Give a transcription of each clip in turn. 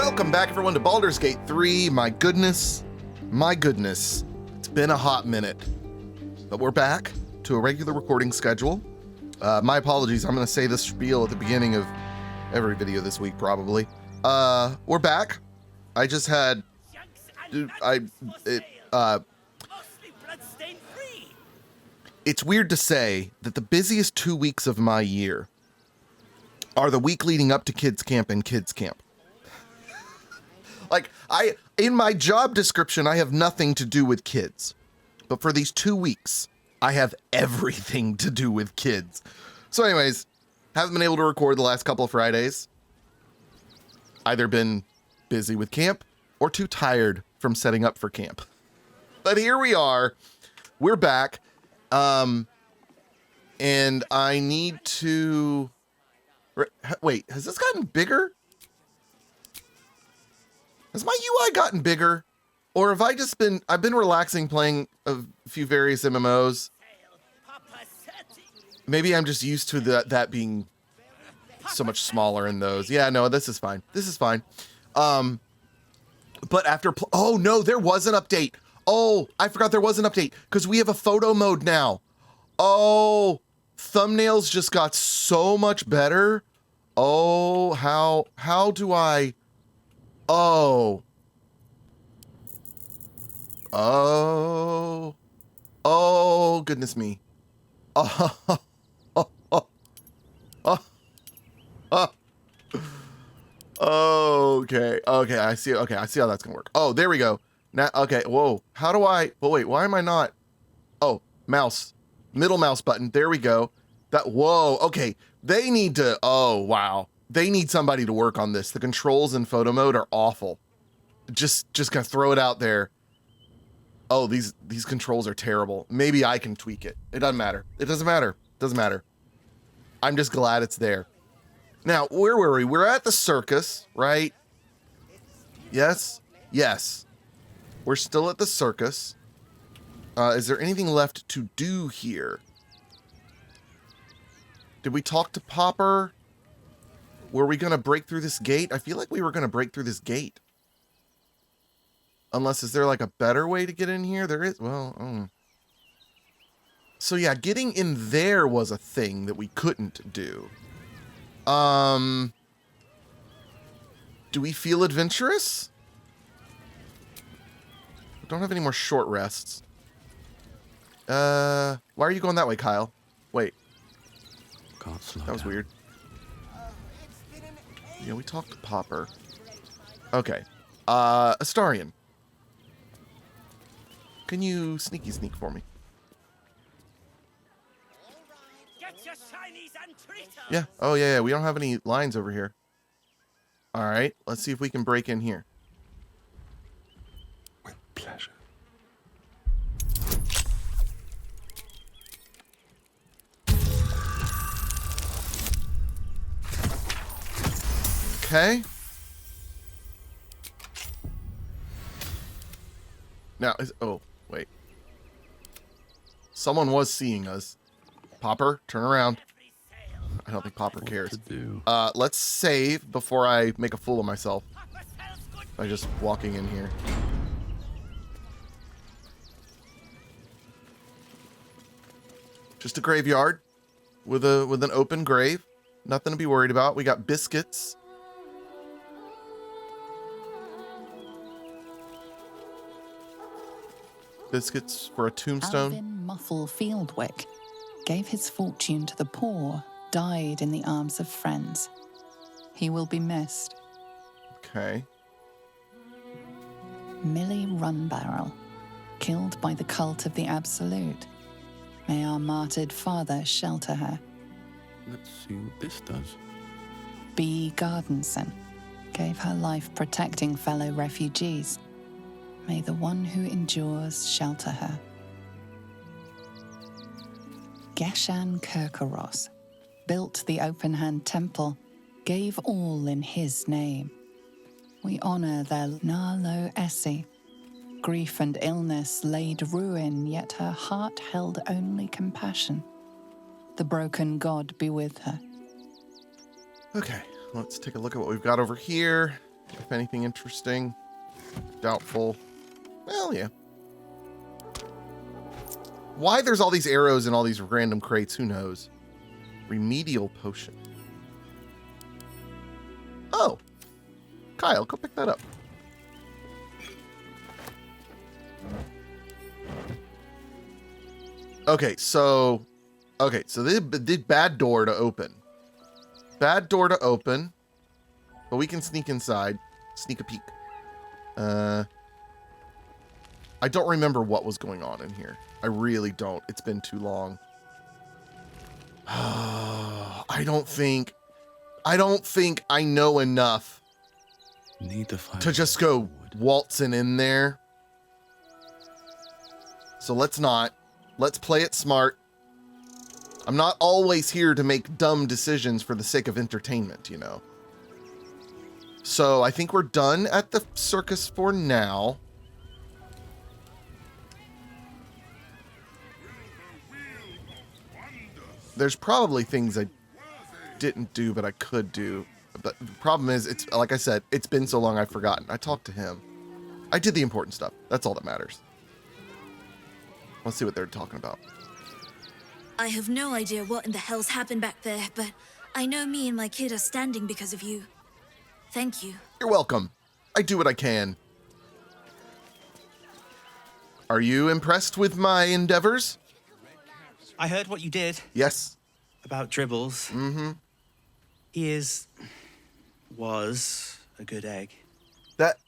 Welcome back, everyone, to Baldur's Gate 3. My goodness, it's been a hot minute, but we're back to a regular recording schedule. My apologies, I'm going to say this spiel at the beginning of every video this week, probably. We're back. I just had, it's weird to say that the busiest 2 weeks of my year are the week leading up to kids camp and kids camp. Like, in my job description, I have nothing to do with kids. But for these 2 weeks, I have everything to do with kids. So anyways, haven't been able to record the last couple of Fridays. Either been busy with camp or too tired from setting up for camp. But here we are. We're back. And I need to... Wait, has this gotten bigger? Has my UI gotten bigger? Or have I just been, I've been relaxing playing a few various MMOs. Maybe I'm just used to that being so much smaller in those. Yeah, no, this is fine. This is fine. But after, oh no, there was an update. Oh, I forgot there was an update because we have a photo mode now. Oh, thumbnails just got so much better. Oh, how do I, oh, goodness me. Okay, I see how that's gonna work. Oh, there we go. Now, okay, whoa, how do I, well, wait, why am I not, oh, mouse, middle mouse button, there we go. Whoa, okay, they need to, oh, wow. They need somebody to work on this. The controls in photo mode are awful. Just gonna throw it out there. Oh, these controls are terrible. Maybe I can tweak it. It doesn't matter. It doesn't matter. Doesn't matter. I'm just glad it's there. Now, where were we? We're at the circus, right? Yes? Yes. We're still at the circus. Is there anything left to do here? Did we talk to Popper? Were we gonna break through this gate? I feel like we were gonna break through this gate. Unless, is there like a better way to get in here? There is, well, So yeah, getting in there was a thing that we couldn't do. Do we feel adventurous? We don't have any more short rests. Why are you going that way, Kyle? Wait. Can't slow that was down. Weird. Yeah, we talked to Popper. Okay. Astarion. Can you sneaky sneak for me? Yeah. Oh, yeah. We don't have any lines over here. All right. Let's see if we can break in here. With pleasure. Okay. Now, oh, wait. Someone was seeing us. Popper, turn around. I don't think Popper cares. Let's save before I make a fool of myself by just walking in here. Just a graveyard with an open grave. Nothing to be worried about. We got biscuits. Biscuits for a tombstone. Alvin Muffle Fieldwick gave his fortune to the poor, died in the arms of friends. He will be missed. Okay. Millie Runbarrel, killed by the cult of the Absolute. May our martyred father shelter her. Let's see what this does. B. Gardenson gave her life protecting fellow refugees. May the one who endures shelter her. Geshan Kirkaros built the Open Hand Temple, gave all in his name. We honor their Narlo Essie. Grief and illness laid ruin, yet her heart held only compassion. The broken god be with her. Okay, let's take a look at what we've got over here. if anything interesting. Doubtful. Well, yeah. Why there's all these arrows in all these random crates, who knows? Remedial potion. Oh. Kyle, go pick that up. Okay, so this did bad door to open. Bad door to open. But we can sneak inside. Sneak a peek. I don't remember what was going on in here. I really don't. It's been too long. I don't think I know enough Need to find to just go waltzing in there. So let's not. Let's play it smart. I'm not always here to make dumb decisions for the sake of entertainment, you know. So I think we're done at the circus for now. There's probably things I didn't do, but I could do. But the problem is, it's like I said, it's been so long I've forgotten. I talked to him. I did the important stuff. That's all that matters. Let's see what they're talking about. I have no idea what in the hell's happened back there, but I know me and my kid are standing because of you. Thank you. You're welcome. I do what I can. Are you impressed with my endeavors? I heard what you did Yes. about Dribbles. Mm-hmm. He was a good egg. That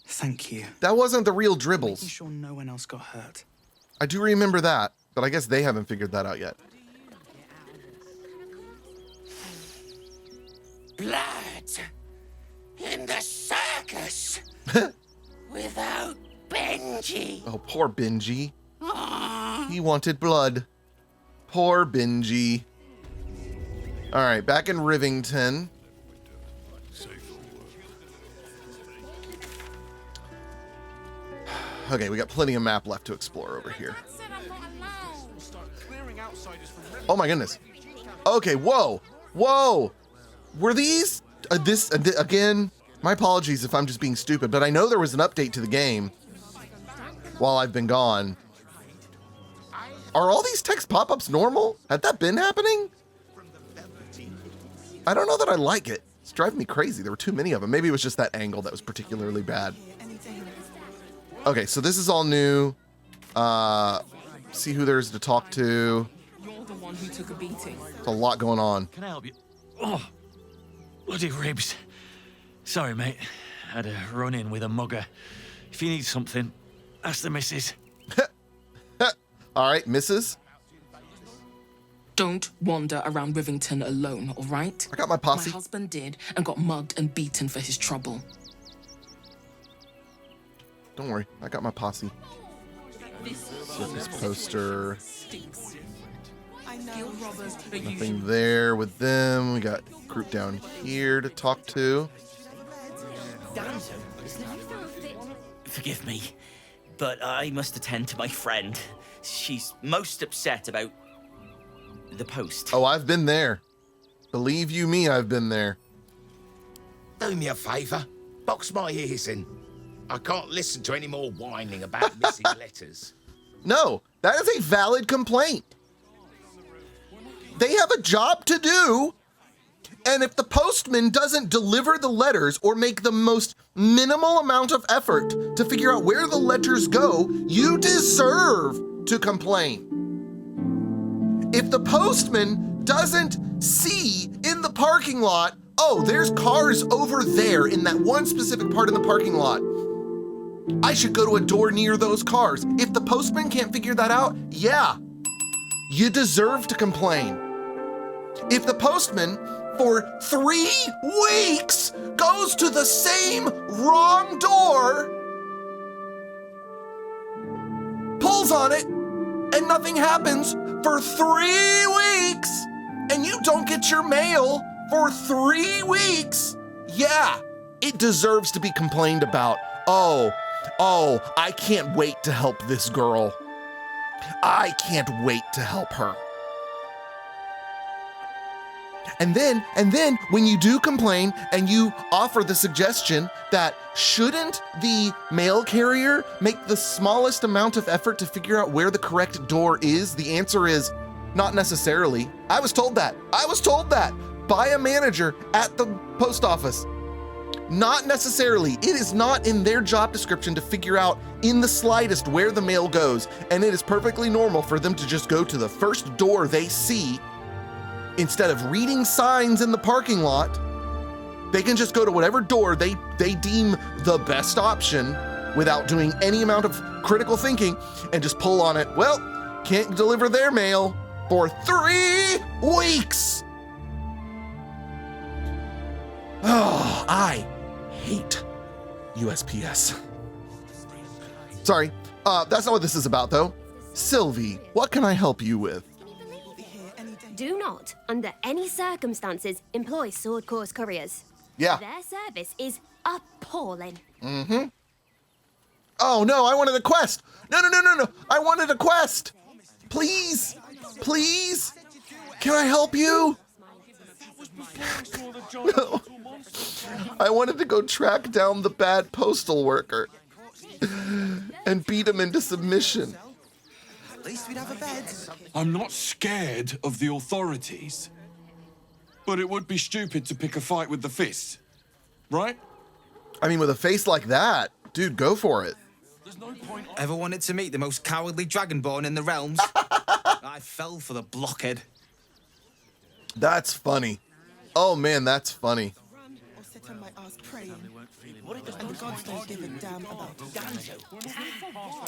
Thank you. wasn't the real Making Dribbles. sure no one else got hurt. I do remember that, but I guess they haven't figured that out yet. Blood in the circus without Benji. Oh, poor Benji. He wanted blood. Poor Benji. All right, back in Rivington. Okay, we got plenty of map left to explore over here. Oh my goodness. Okay, whoa. Whoa. Were these again? My apologies if I'm just being stupid, but I know there was an update to the game while I've been gone. Are all these text pop-ups normal? Had that been happening? I don't know that I like it. It's driving me crazy. There were too many of them. Maybe it was just that angle that was particularly bad. Okay, so this is all new. See who there's to talk to. You're the one who took a beating. There's a lot going on. Can I help you? Oh, bloody ribs. Sorry, mate. Had a run-in with a mugger. If you need something, ask the missus. All right, missus. Don't wander around Rivington alone, all right? I got my posse. My husband did and got mugged and beaten for his trouble. Don't worry, I got my posse. Circus poster. Nothing there with them. We got a group down here to talk to. Forgive me, but I must attend to my friend. She's most upset about the post. Oh, I've been there. Believe you me, I've been there. Do me a favour. Box my ears in. I can't listen to any more whining about missing letters. No, that is a valid complaint. They have a job to do, and if the postman doesn't deliver the letters or make the most minimal amount of effort to figure out where the letters go, you deserve to complain. If the postman doesn't see in the parking lot, oh, there's cars over there in that one specific part in the parking lot, I should go to a door near those cars. If the postman can't figure that out, yeah, you deserve to complain. If the postman for 3 weeks goes to the same wrong door, pulls on it, and nothing happens for 3 weeks, and you don't get your mail for 3 weeks, yeah, it deserves to be complained about. Oh, I can't wait to help this girl. I can't wait to help her. And then when you do complain and you offer the suggestion that shouldn't the mail carrier make the smallest amount of effort to figure out where the correct door is, the answer is not necessarily. I was told that by a manager at the post office. Not necessarily. It is not in their job description to figure out in the slightest where the mail goes, and it is perfectly normal for them to just go to the first door they see. Instead of reading signs in the parking lot, they can just go to whatever door they deem the best option without doing any amount of critical thinking and just pull on it. Well, can't deliver their mail for 3 weeks. Oh, I hate USPS. Sorry, that's not what this is about though. Sylvie, what can I help you with? Do not, under any circumstances, employ sword course couriers. Yeah. Their service is appalling. Mm-hmm. Oh no, I wanted a quest. No. I wanted a quest. Please. Can I help you? No. I wanted to go track down the bad postal worker and beat him into submission. At least we'd have a bed. I'm not scared of the authorities, but it would be stupid to pick a fight with the fist, right? I mean, with a face like that, dude, go for it. Ever wanted to meet the most cowardly dragonborn in the realms? I fell for the blockhead. That's funny. Oh man, that's funny.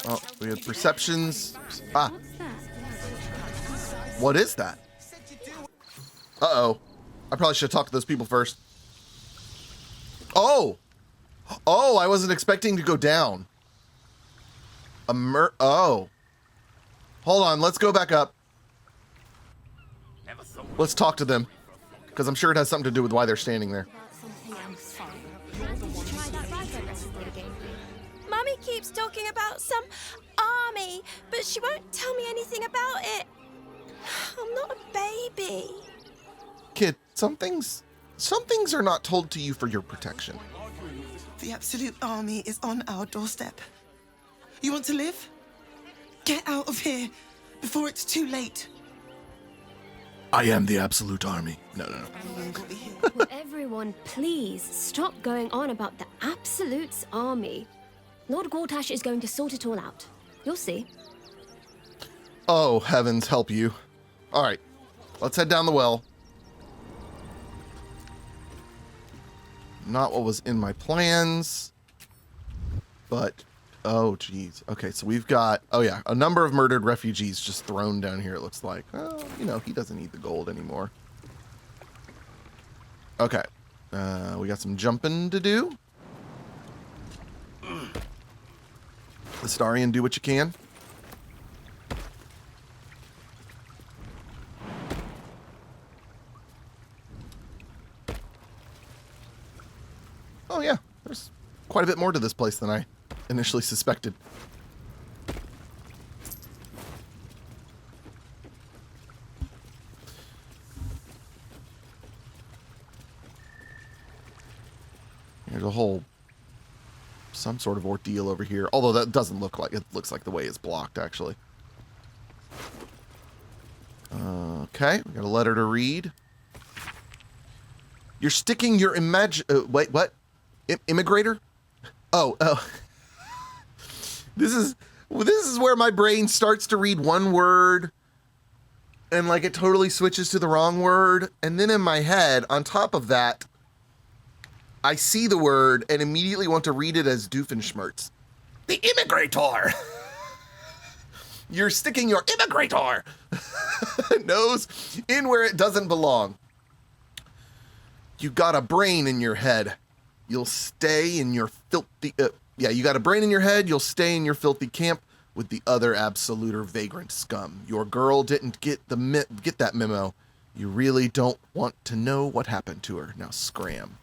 Oh, we have perceptions. Ah. What is that? Uh-oh. I probably should have talked to those people first. Oh, I wasn't expecting to go down. Oh. Hold on, let's go back up. Let's talk to them, because I'm sure it has something to do with why they're standing there. Mummy keeps talking about some army, but she won't tell me anything about it. I'm not a baby. Kid, some things are not told to you for your protection. The absolute army is on our doorstep. You want to live? Get out of here before it's too late. I am the absolute army. No. Will everyone please stop going on about the Absolute's army? Lord Gortash is going to sort it all out. You'll see. Oh, heavens help you. All right, let's head down the well. Not what was in my plans, but oh geez. Okay, so we've got, oh yeah, a number of murdered refugees just thrown down here, it looks like. Oh, you know, he doesn't need the gold anymore. Okay, we got some jumping to do. Astarian, do what you can. Oh yeah, there's quite a bit more to this place than I initially suspected. There's a whole, some sort of ordeal over here. Although that doesn't look like, it looks like the way it's blocked actually. Okay, we got a letter to read. You're sticking your wait, what? Immigrator? Oh. This is where my brain starts to read one word and like it totally switches to the wrong word. And then in my head, on top of that, I see the word and immediately want to read it as Doofenshmirtz. The immigrator! You're sticking your immigrator nose in where it doesn't belong. You got a brain in your head. You'll stay in your filthy... you got a brain in your head. You'll stay in your filthy camp with the other absolute or vagrant scum. Your girl didn't get that memo. You really don't want to know what happened to her. Now scram.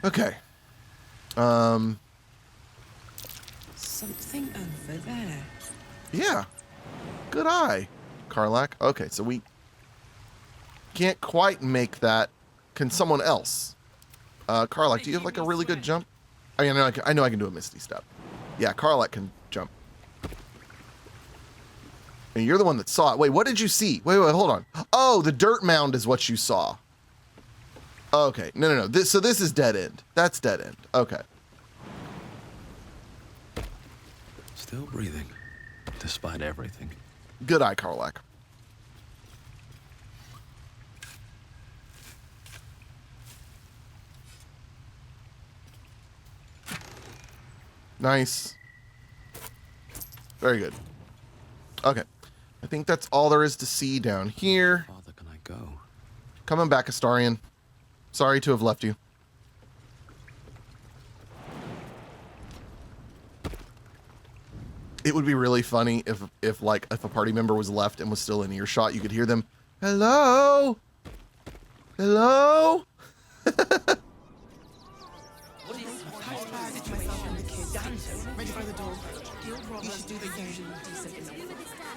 Okay. something over there. Yeah. Good eye, Karlak. Okay, so we can't quite make that. Can someone else? Karlak, do you have like a really good jump? I know I can do a Misty Step. Yeah, Karlak can jump. And you're the one that saw it. Wait, what did you see? Wait, hold on. Oh, the dirt mound is what you saw. Okay, no. So this is dead end. That's dead end. Okay. Still breathing, despite everything. Good eye, Karlak. Nice. Very good. Okay. I think that's all there is to see down here. Farther can I go? Coming back, Astarion. Sorry to have left you. It would be really funny if a party member was left and was still in earshot, you could hear them, "Hello? Hello?"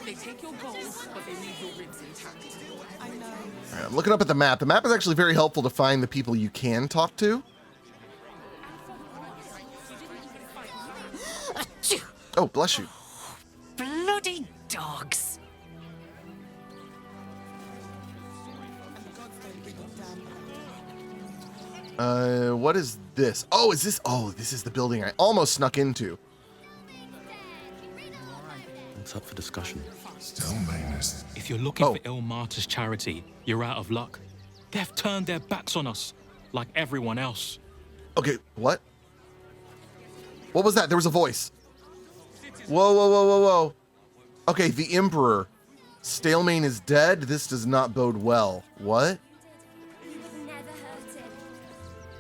They take your goals, but they leave your ribs intact. I know. All right, I'm looking up at the map. The map is actually very helpful to find the people you can talk to. Oh, bless you. Bloody dogs. What is this? Oh, is this? Oh, this is the building I almost snuck into. What's up for discussion? If you're looking for Ilmater's charity, you're out of luck. They've turned their backs on us, like everyone else. Okay, what? What was that? There was a voice. Whoa. Okay, the Emperor. Stalemane is dead. This does not bode well. What?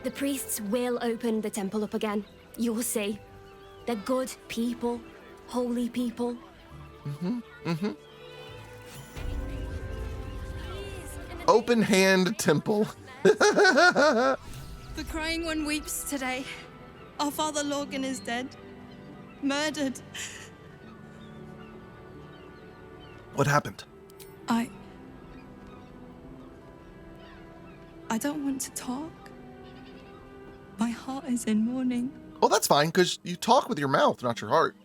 The priests will open the temple up again. You'll see. They're good people, holy people. Open hand temple. The crying one weeps today. Our father Lorgan is dead. Murdered. What happened? I don't want to talk. My heart is in mourning. Oh, that's fine, because you talk with your mouth, not your heart.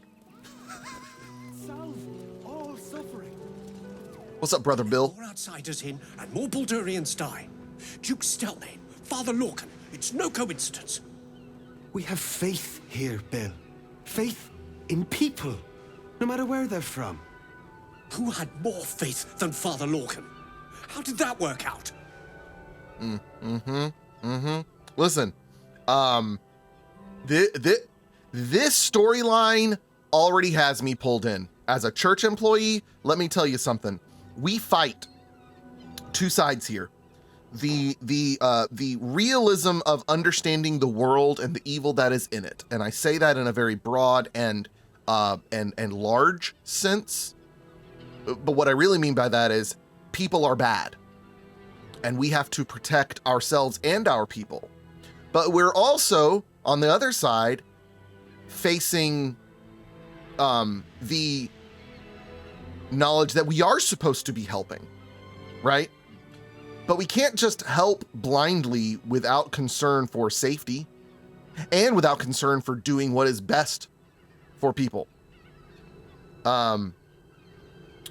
All suffering. What's up, Brother Bill? More outsiders in and more Baldurians die. Duke Stelmane, Father Lorcan, it's no coincidence. We have faith here, Bill. Faith in people, no matter where they're from. Who had more faith than Father Lorcan? How did that work out? Listen, this storyline already has me pulled in. As a church employee, let me tell you something. We fight two sides here. The realism of understanding the world and the evil that is in it, and I say that in a very broad and large sense. But what I really mean by that is people are bad, and we have to protect ourselves and our people. But we're also, on the other side, facing the knowledge that we are supposed to be helping, right? But we can't just help blindly without concern for safety and without concern for doing what is best for people.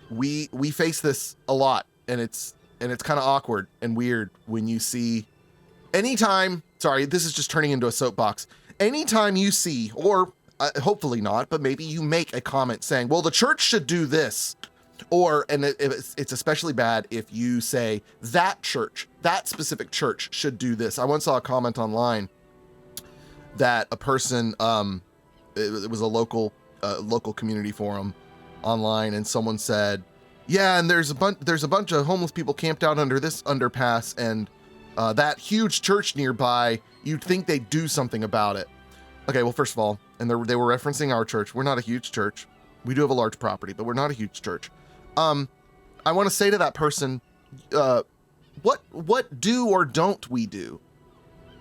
We face this a lot, and it's kind of awkward and weird when you see anytime, sorry, this is just turning into a soapbox. Anytime you see, or hopefully not, but maybe you make a comment saying, well, the church should do this. Or, and it's especially bad if you say that church, that specific church should do this. I once saw a comment online that a person, it was a local community forum online, and someone said, yeah, and there's a bunch of homeless people camped out under this underpass, and that huge church nearby, you'd think they'd do something about it. Okay, well, first of all, and they were referencing our church. We're not a huge church. We do have a large property, but we're not a huge church. I want to say to that person, what do or don't we do?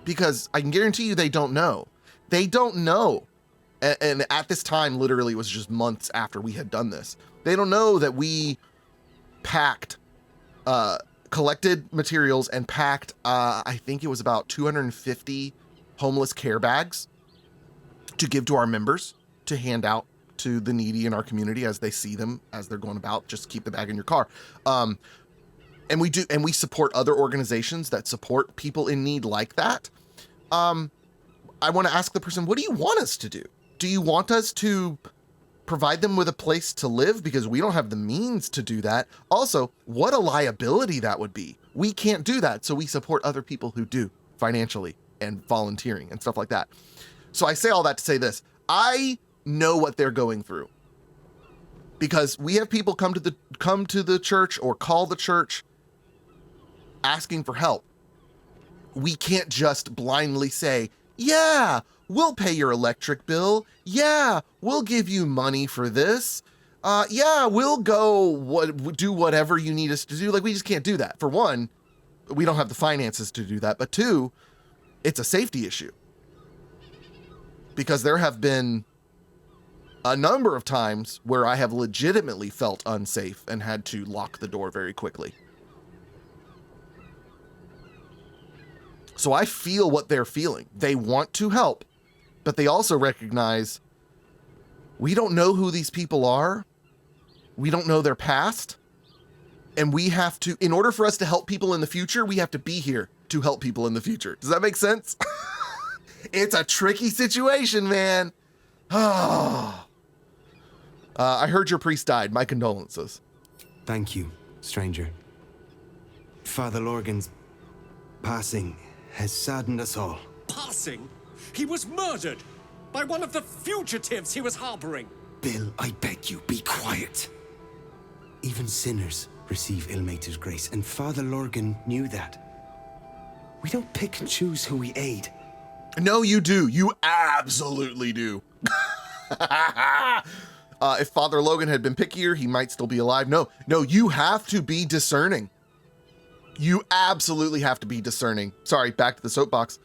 Because I can guarantee you they don't know. They don't know And at this time, literally, it was just months after we had done this. They don't know that we packed, collected materials and packed, I think it was about 250 homeless care bags to give to our members to hand out to the needy in our community as they see them, as they're going about. Just keep the bag in your car. And we support other organizations that support people in need like that. I want to ask the person, what do you want us to do? Do you want us to provide them with a place to live? Because we don't have the means to do that. Also, what a liability that would be. We can't do that. So we support other people who do financially and volunteering and stuff like that. So I say all that to say this. I know what they're going through because we have people come to the church or call the church asking for help. We can't just blindly say, yeah, we'll pay your electric bill. Yeah, we'll give you money for this. Yeah, we'll go do whatever you need us to do. Like, we just can't do that. For one, we don't have the finances to do that. But two, it's a safety issue. Because there have been a number of times where I have legitimately felt unsafe and had to lock the door very quickly. So I feel what they're feeling. They want to help, but they also recognize we don't know who these people are. We don't know their past. And we have to, in order for us to help people in the future, we have to be here to help people in the future. Does that make sense? It's a tricky situation, man. I heard your priest died. My condolences. Thank you, stranger. Father Lorgan's passing has saddened us all. Passing? He was murdered by one of the fugitives he was harboring. Bill, I beg you, be quiet. Even sinners receive Ilmater's grace, and Father Lorgan knew that. We don't pick and choose who we aid. No, you do. You absolutely do. If Father Logan had been pickier, he might still be alive. No, you have to be discerning. You absolutely have to be discerning. Sorry, back to the soapbox.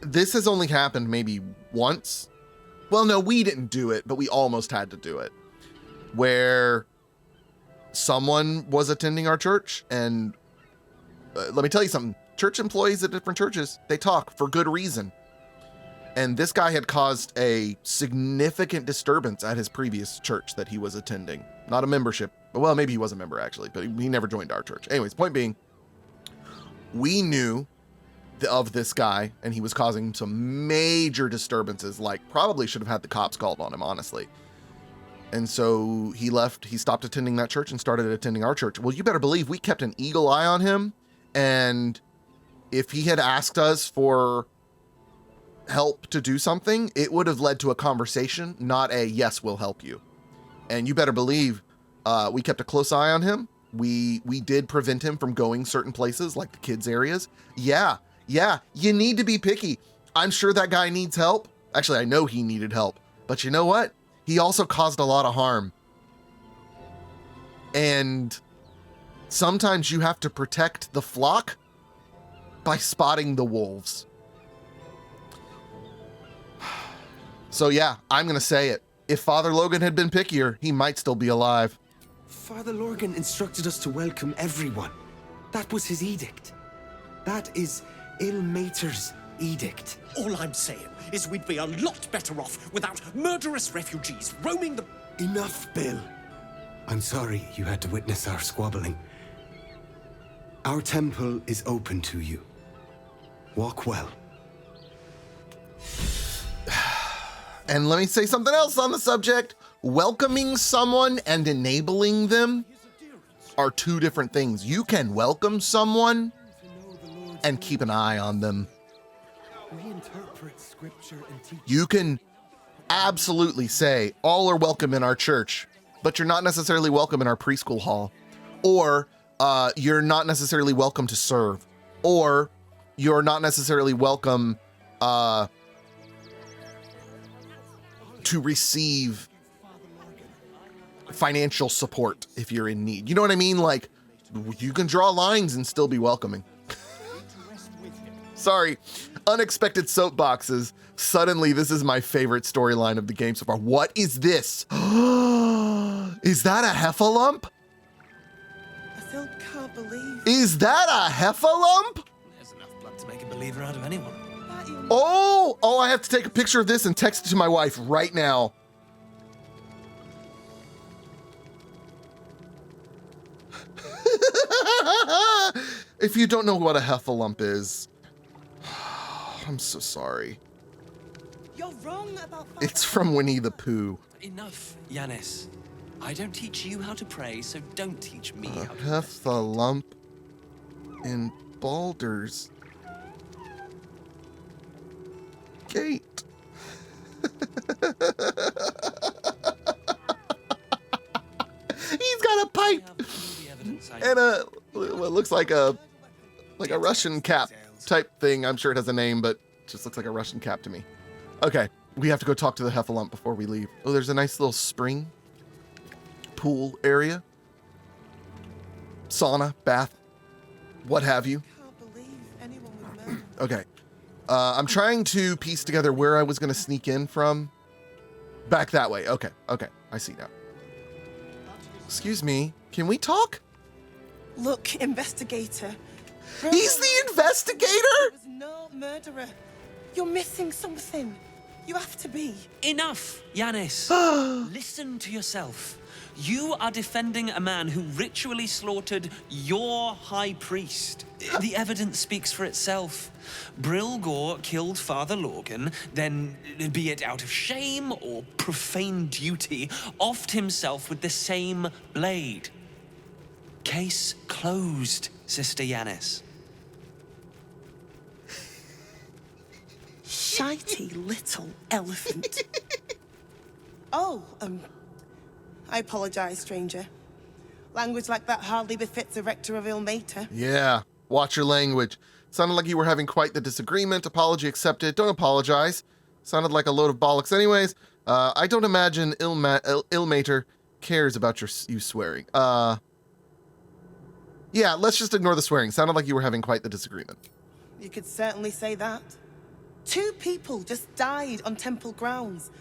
This has only happened maybe once. Well, no, we didn't do it, but we almost had to do it. Where someone was attending our church, and let me tell you something. Church employees at different churches, they talk for good reason. And this guy had caused a significant disturbance at his previous church that he was attending. Not a membership. Well, maybe he was a member actually, but he never joined our church. Anyways, point being, we knew of this guy and he was causing some major disturbances, like probably should have had the cops called on him, honestly. And so he left, he stopped attending that church and started attending our church. Well, you better believe we kept an eagle eye on him. And if he had asked us for help to do something, it would have led to a conversation, not a yes, we'll help you. And you better believe we kept a close eye on him. We did prevent him from going certain places like the kids areas. Yeah, you need to be picky. I'm sure that guy needs help. Actually, I know he needed help, but you know what? He also caused a lot of harm. And sometimes you have to protect the flock by spotting the wolves. So yeah, I'm going to say it. If Father Logan had been pickier, he might still be alive. Father Lorgan instructed us to welcome everyone. That was his edict. That is Ilmater's edict. All I'm saying is we'd be a lot better off without murderous refugees roaming the... Enough, Bill. I'm sorry you had to witness our squabbling. Our temple is open to you. Walk well. And let me say something else on the subject. Welcoming someone and enabling them are two different things. You can welcome someone and keep an eye on them. You can absolutely say, all are welcome in our church, but you're not necessarily welcome in our preschool hall. Or you're not necessarily welcome to serve. Or you're not necessarily welcome to receive financial support if you're in need. You know what I mean? Like, you can draw lines and still be welcoming. Sorry, unexpected soapboxes. Suddenly, this is my favorite storyline of the game so far. What is this? Is that a heffalump? I still can't believe. Is that a heffalump? There's enough blood to make a believer out of anyone. Oh, I have to take a picture of this and text it to my wife right now. If you don't know what a heffalump is, I'm so sorry. You're wrong about. It's from Winnie the Pooh. Enough, Yanis. I don't teach you how to pray, so don't teach me how to. Heffalump in Baldur's Gate. He's got a pipe and what looks like a Russian cap type thing. I'm sure it has a name, but it just looks like a Russian cap to me. Okay, we have to go talk to the heffalump before we leave. Oh, there's a nice little spring pool area, sauna, bath, what have you. Okay, I'm trying to piece together where I was going to sneak in from. Back that way. Okay, I see now. Excuse me, can we talk? Look, investigator. He's the investigator? There was no murderer. You're missing something. You have to be. Enough, Yanis. Listen to yourself. You are defending a man who ritually slaughtered your high priest. The evidence speaks for itself. Brilgor killed Father Lorgan, then, be it out of shame or profane duty, offed himself with the same blade. Case closed, Sister Yanis. Shitey little elephant. Oh, I apologize, stranger. Language like that hardly befits a rector of Ilmater. Yeah, watch your language. Sounded like you were having quite the disagreement. Apology accepted. Don't apologize. Sounded like a load of bollocks anyways. I don't imagine Ilmater cares about you swearing. Yeah, let's just ignore the swearing. Sounded like you were having quite the disagreement. You could certainly say that. 2 people just died on temple grounds.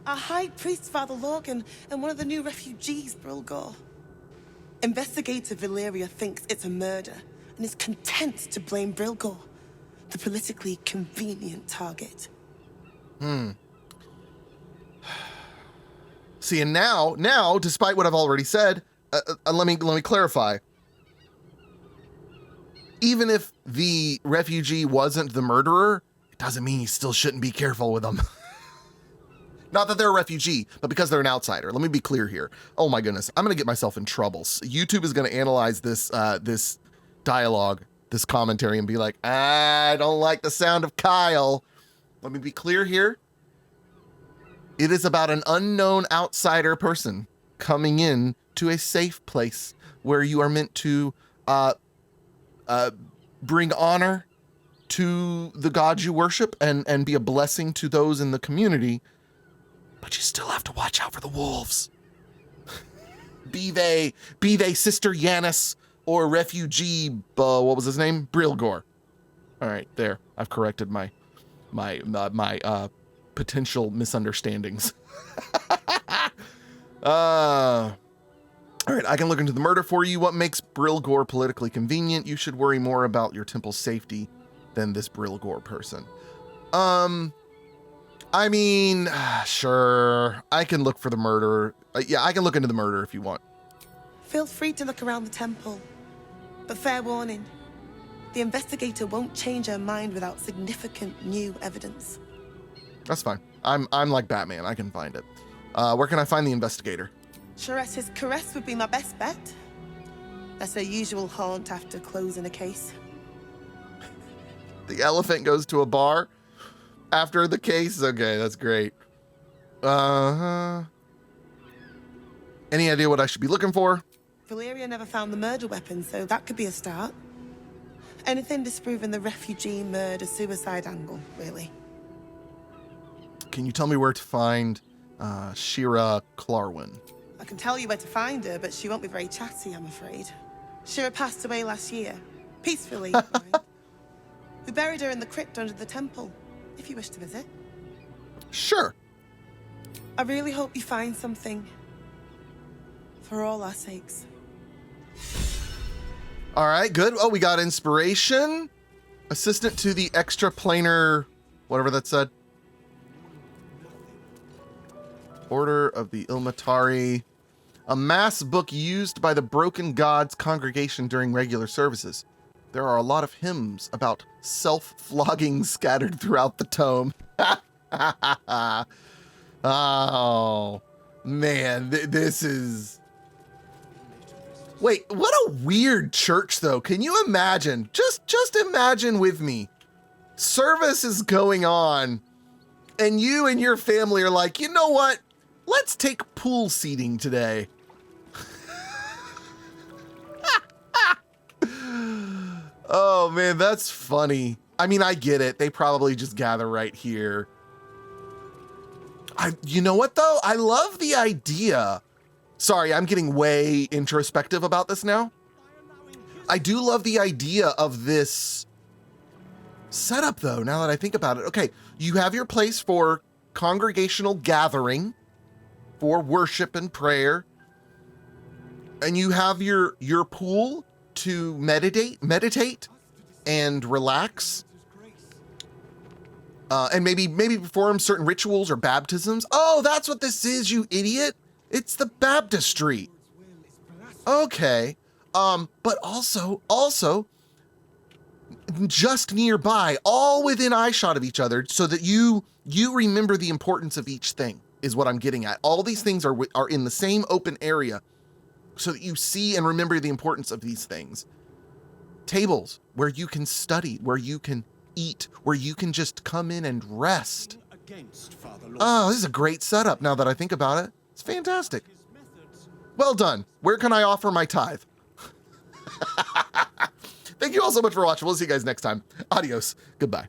Our high priest, Father Lorgan, and one of the new refugees, Brilgor. Investigator Valeria thinks it's a murder and is content to blame Brilgor, the politically convenient target. See, and now, despite what I've already said, let me clarify. Even if the refugee wasn't the murderer, it doesn't mean you still shouldn't be careful with them. Not that they're a refugee, but because they're an outsider. Let me be clear here. Oh my goodness, I'm gonna get myself in trouble. YouTube is gonna analyze this this dialogue, this commentary, and be like, I don't like the sound of Kyle. Let me be clear here. It is about an unknown outsider person coming in to a safe place where you are meant to bring honor to the gods you worship and be a blessing to those in the community. But you still have to watch out for the wolves. be they Sister Yanis or refugee, what was his name? Brilgor. All right, there. I've corrected my potential misunderstandings. All right, I can look into the murder for you. What makes Brilgor politically convenient? You should worry more about your temple's safety than this Brilgor person. I mean, sure, I can look for the murderer. Yeah, I can look into the murder if you want. Feel free to look around the temple. But fair warning, the investigator won't change her mind without significant new evidence. That's fine. I'm like Batman. I can find it. Where can I find the investigator? Chares's caress would be my best bet. That's her usual haunt after closing a case. The elephant goes to a bar after the case? Okay, that's great. Any idea what I should be looking for? Valeria never found the murder weapon, so that could be a start. Anything disproving the refugee murder-suicide angle, really. Can you tell me where to find Shira Clarwin? I can tell you where to find her, but she won't be very chatty, I'm afraid. Shira passed away last year. Peacefully, mind. We buried her in the crypt under the temple, if you wish to visit. Sure. I really hope you find something. For all our sakes. All right, good. Oh, we got inspiration. Assistant to the extraplanar, whatever that said. Order of the Ilmatari. A mass book used by the Broken Gods congregation during regular services. There are a lot of hymns about self-flogging scattered throughout the tome. Oh, man, this is... Wait, what a weird church, though. Can you imagine? Just imagine with me. Service is going on, and you and your family are like, you know what? Let's take pool seating today. Oh, man, that's funny. I mean, I get it. They probably just gather right here. You know what, though? I love the idea. Sorry, I'm getting way introspective about this now. I do love the idea of this setup, though, now that I think about it. Okay, you have your place for congregational gathering, for worship and prayer, and you have your pool to meditate and relax, and maybe perform certain rituals or baptisms. Oh, that's what this is, you idiot. It's the baptistry. Okay. But also just nearby, all within eyeshot of each other, so that you remember the importance of each thing, is what I'm getting at. All these things are in the same open area, so that you see and remember the importance of these things. Tables where you can study, where you can eat, where you can just come in and rest. Oh, this is a great setup now that I think about it. It's fantastic. Well done. Where can I offer my tithe? Thank you all so much for watching. We'll see you guys next time. Adios. Goodbye.